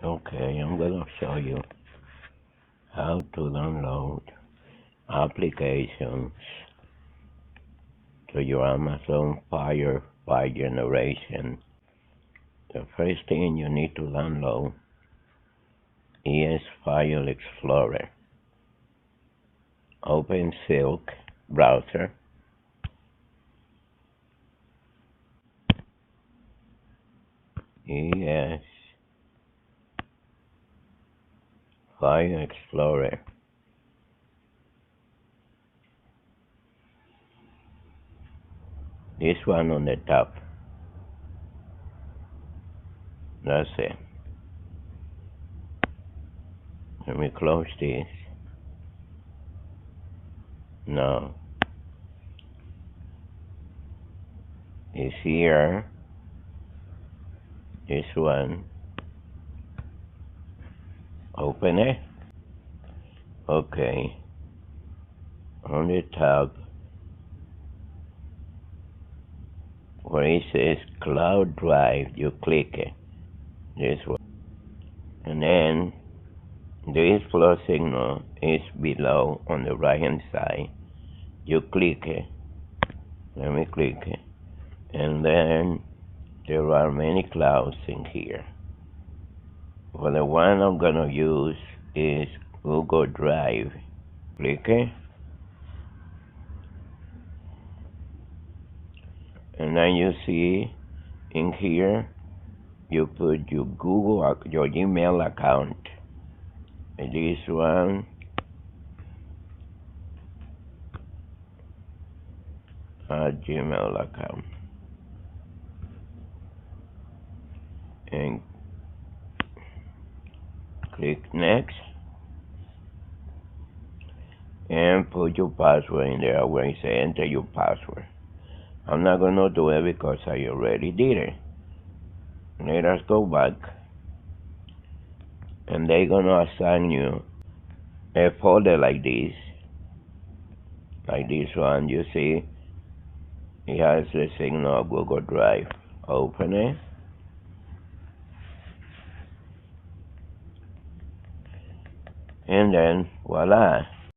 Okay, I'm gonna show you how to download applications to your Amazon Fire 5 generation. The first thing you need to download is File Explorer. Open Silk browser. Yes, File Explorer. This one on the top. That's it. Let me close this. Now, it's here. This one. Open it. Okay. On the top, where it says Cloud Drive, you click it. This one. And then this plus signal is below on the right hand side. You click it. Let me click it. And then there are many clouds in here. But the one I'm gonna use is Google Drive. Click it. And then you see in here you put your your Gmail account. And this one, Gmail account. And click next. And put your password in there where it says enter your password. I'm not gonna do it because I already did it. Let us go back. And they're gonna assign you a folder like this. Like this one, you see, it has the signal of Google Drive. Open it. And then, voila.